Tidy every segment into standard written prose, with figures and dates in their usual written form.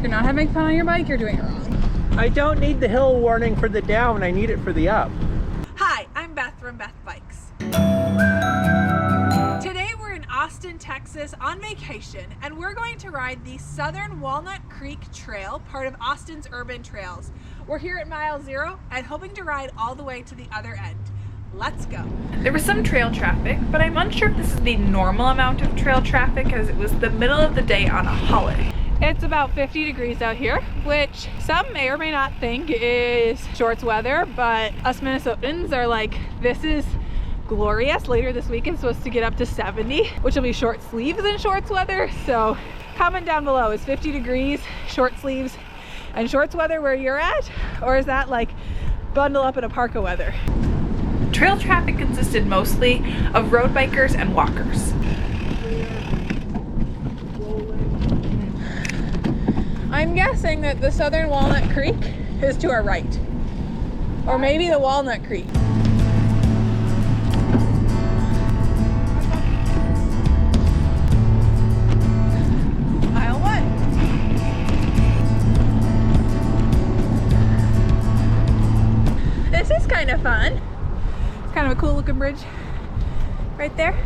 you're not having fun on your bike, you're doing it wrong. I don't need the hill warning for the down, I need it for the up. Hi, I'm Beth from Beth Bikes. Today we're in Austin, Texas on vacation, and we're going to ride the Southern Walnut Creek Trail, part of Austin's urban trails. We're here at mile 0 and hoping to ride all the way to the other end. Let's go. There was some trail traffic, but I'm unsure if this is the normal amount of trail traffic as it was the middle of the day on a holiday. It's about 50 degrees out here, which some may or may not think is shorts weather, but us Minnesotans are like, this is glorious. Later this week it's supposed to get up to 70, which will be short sleeves and shorts weather. So comment down below, is 50 degrees, short sleeves and shorts weather where you're at? Or is that like bundle up in a parka weather? Trail traffic consisted mostly of road bikers and walkers. I'm guessing that the Southern Walnut Creek is to our right. Or maybe the Walnut Creek. Mile 1. This is kind of fun. It's kind of a cool looking bridge right there.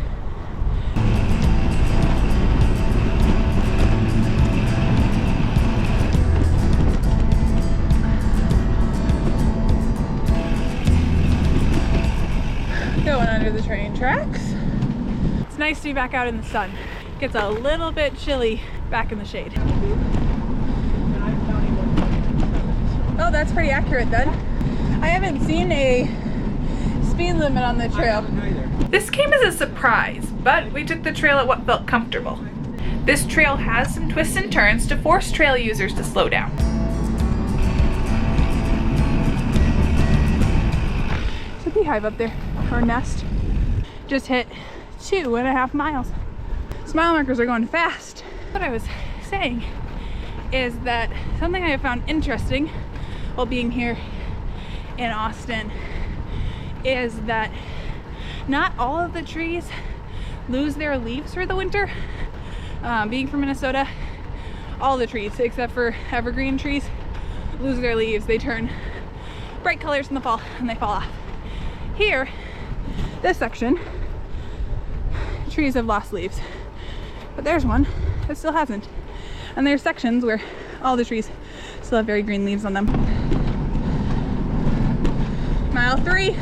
Going under the train tracks. It's nice to be back out in the sun. Gets a little bit chilly back in the shade. Oh, that's pretty accurate then. I haven't seen a speed limit on the trail. This came as a surprise, but we took the trail at what felt comfortable. This trail has some twists and turns to force trail users to slow down. There's a beehive up there, or nest. Just hit 2.5 miles. Mile markers are going fast. What I was saying is that something I have found interesting while being here in Austin is that not all of the trees lose their leaves for the winter. Being from Minnesota, all the trees except for evergreen trees lose their leaves. They turn bright colors in the fall and they fall off. Here, this section, trees have lost leaves, but there's one that still hasn't. And there's sections where all the trees still have very green leaves on them. Mile 3.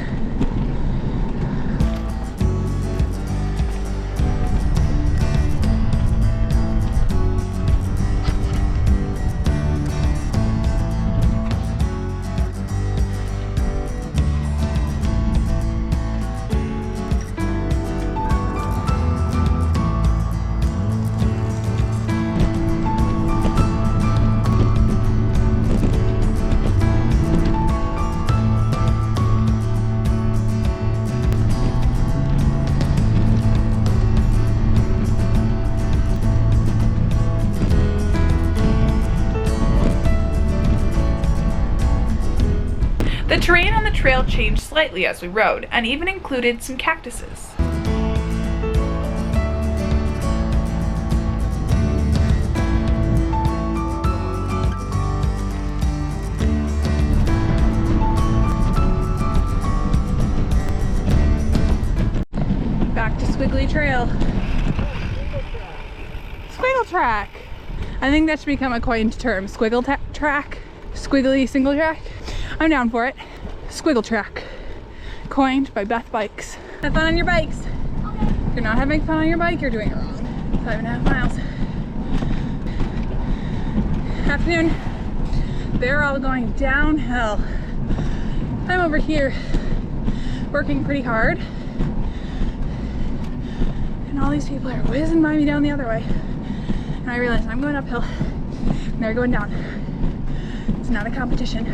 The terrain on the trail changed slightly as we rode, and even included some cactuses. Back to Squiggly Trail. Squiggle track. I think that should become a coined term. Squiggle track. Squiggly single track. I'm down for it. Squiggle track. Coined by Beth Bikes. Have fun on your bikes. Okay. If you're not having fun on your bike, you're doing it wrong. 5.5 miles. Afternoon. They're all going downhill. I'm over here working pretty hard. And all these people are whizzing by me down the other way. And I realize I'm going uphill and they're going down. It's not a competition.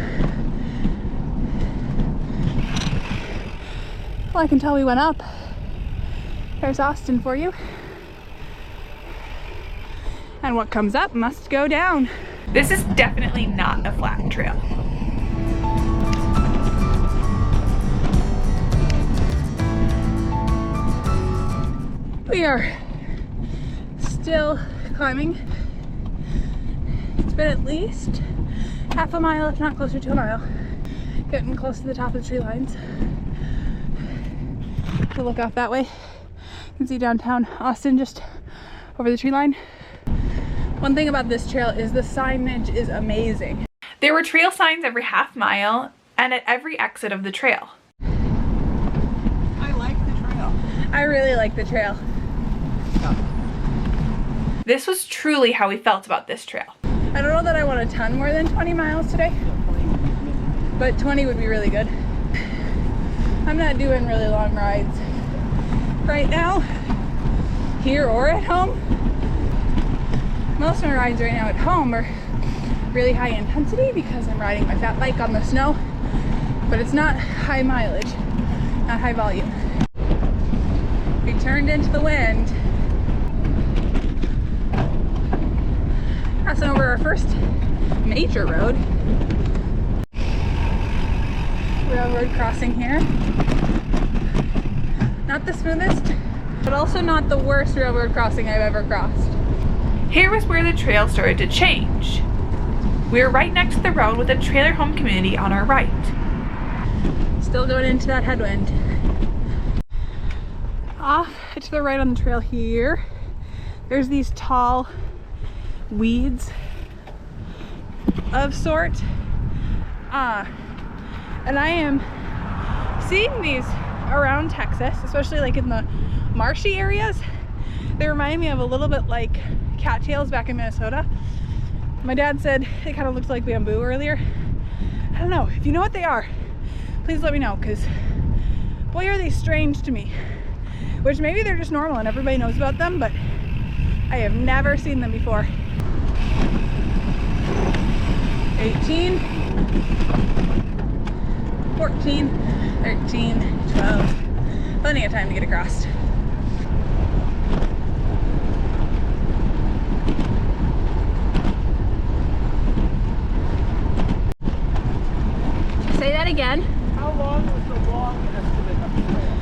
Well, I can tell we went up. There's Austin for you. And what comes up must go down. This is definitely not a flat trail. We are still climbing. It's been at least half a mile, if not closer to a mile. Getting close to the top of the tree lines. If you look off that way, you can see downtown Austin just over the tree line. One thing about this trail is the signage is amazing. There were trail signs every half mile and at every exit of the trail. I like the trail. I really like the trail. This was truly how we felt about this trail. I don't know that I want a ton more than 20 miles today, but 20 would be really good. I'm not doing really long rides right now, here or at home. Most of my rides right now at home are really high intensity because I'm riding my fat bike on the snow, but it's not high mileage, not high volume. We turned into the wind. Crossing over our first major road. Railroad crossing here. Not the smoothest, but also not the worst railroad crossing I've ever crossed. Here was where the trail started to change. We were right next to the road with a trailer home community on our right. Still going into that headwind. Off to the right on the trail here, there's these tall weeds of sort. And I am seeing these around Texas, especially like in the marshy areas. They remind me of a little bit like cattails back in Minnesota. My dad said it kind of looked like bamboo earlier. I don't know. If you know what they are, please let me know, because boy are they strange to me. Which maybe they're just normal and everybody knows about them, but I have never seen them before. 18, 14, 13, 12. Plenty of time to get across. Say that again. How long was the long estimate of the trail?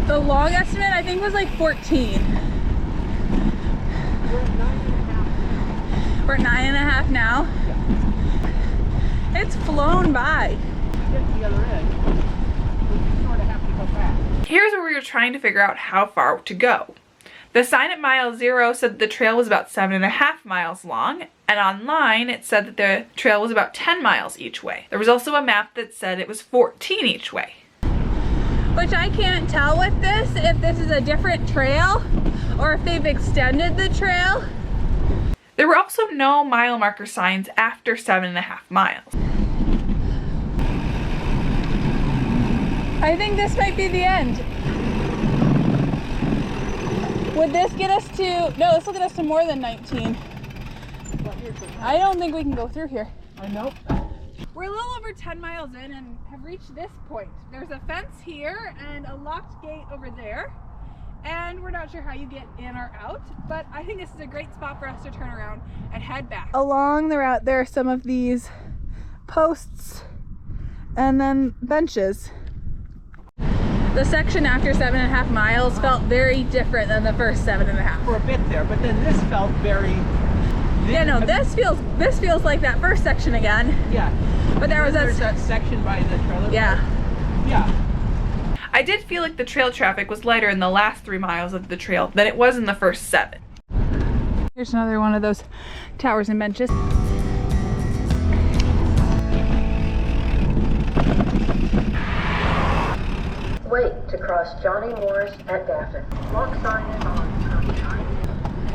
The long estimate I think was like 14. We're at 9.5. We're at 9.5 now. Yeah. It's flown by. To get to the other end, we sort of have to go back. Here's where we were trying to figure out how far to go. The sign at mile 0 said the trail was about 7.5 miles long, and online it said that the trail was about 10 miles each way. There was also a map that said it was 14 each way. Which I can't tell with this if this is a different trail or if they've extended the trail. There were also no mile marker signs after 7.5 miles. I think this might be the end. Would this get us to, no, this will get us to more than 19. I don't think we can go through here. Nope. We're a little over 10 miles in and have reached this point. There's a fence here and a locked gate over there. And we're not sure how you get in or out, but I think this is a great spot for us to turn around and head back. Along the route there are some of these posts and then benches. The section after 7.5 miles felt very different than the first 7.5. For a bit there, but then this felt very... Yeah, no, this feels like that first section again. Yeah. But there's that section by the trailer park. Yeah. Yeah. I did feel like the trail traffic was lighter in the last 3 miles of the trail than it was in the first 7. Here's another one of those towers and benches. Wait to cross Johnny Moore's at Daffin. Lock sign is on.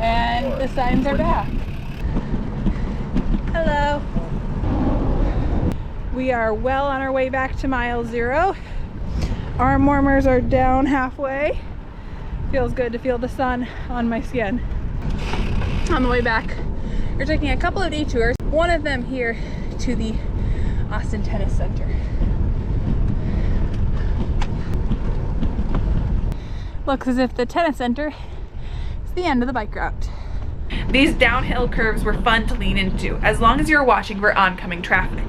And the signs are back. Hello. We are well on our way back to mile 0. Arm warmers are down halfway. Feels good to feel the sun on my skin. On the way back, we're taking a couple of detours. One of them here to the Austin Tennis Center. Looks as if the tennis center is the end of the bike route. These downhill curves were fun to lean into, as long as you were watching for oncoming traffic.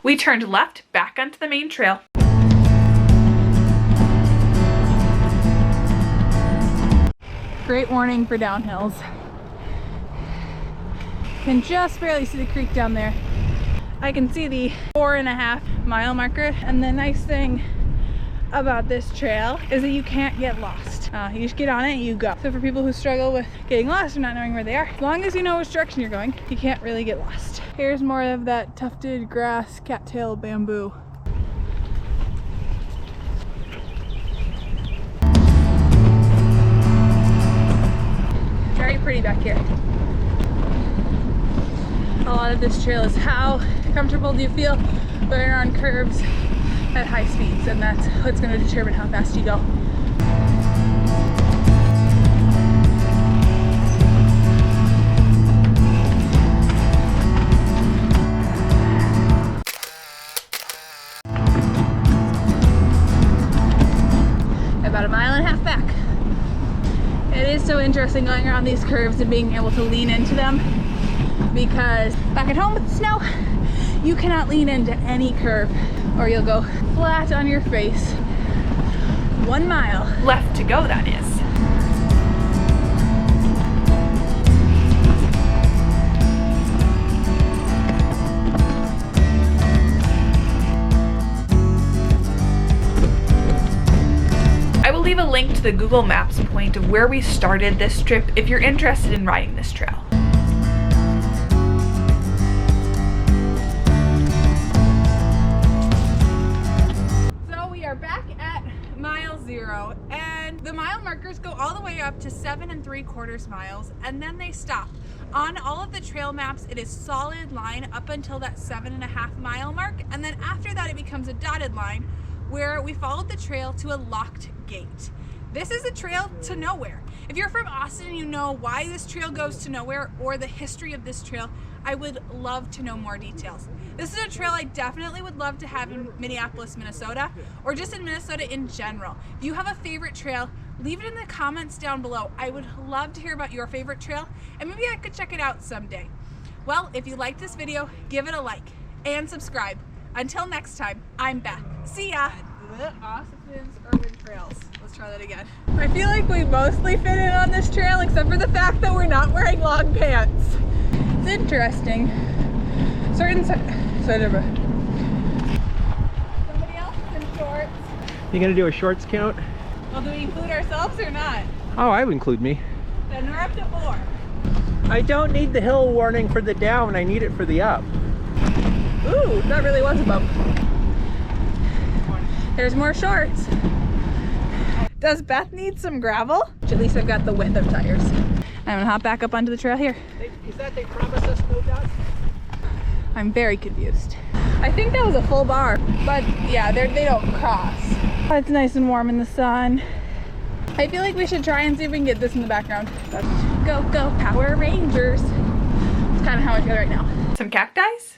We turned left back onto the main trail. Great warning for downhills. Can just barely see the creek down there. I can see the 4.5 mile marker, and the nice thing about this trail is that you can't get lost. You just get on it and you go. So for people who struggle with getting lost or not knowing where they are, as long as you know which direction you're going, you can't really get lost. Here's more of that tufted grass, cattail bamboo. Very pretty back here. A lot of this trail is how comfortable do you feel going around curves at high speeds, and that's what's going to determine how fast you go. About 1.5 miles back. It is so interesting going around these curves and being able to lean into them, because back at home with the snow, you cannot lean into any curve or you'll go flat on your face. 1 mile Left to go, that is. I will leave a link to the Google Maps point of where we started this trip if you're interested in riding this trail. Back at mile 0, and the mile markers go all the way up to 7 3/4 miles, and then they stop. On all of the trail maps, it is solid line up until that 7.5 mile mark, and then after that it becomes a dotted line where we followed the trail to a locked gate. This is a trail to nowhere. If you're from Austin and you know why this trail goes to nowhere or the history of this trail, I would love to know more details. This is a trail I definitely would love to have in Minneapolis, Minnesota, or just in Minnesota in general. If you have a favorite trail, leave it in the comments down below. I would love to hear about your favorite trail, and maybe I could check it out someday. Well, if you liked this video, give it a like and subscribe. Until next time, I'm Beth. See ya! Austin's Urban Trails. Let's try that again. I feel like we mostly fit in on this trail except for the fact that we're not wearing long pants. It's interesting. Somebody else is in shorts. You gonna do a shorts count? Well, do we include ourselves or not? Oh, I would include me. Then we're up to 4. I don't need the hill warning for the down, I need it for the up. Ooh, that really was a bump. There's more shorts. Does Beth need some gravel? At least I've got the width of tires. I'm gonna hop back up onto the trail here. Is that they promised us no dust? I'm very confused. I think that was a full bar, but yeah, they don't cross. It's nice and warm in the sun. I feel like we should try and see if we can get this in the background. Go, go, Power Rangers. It's kind of how I feel right now. Some cacti?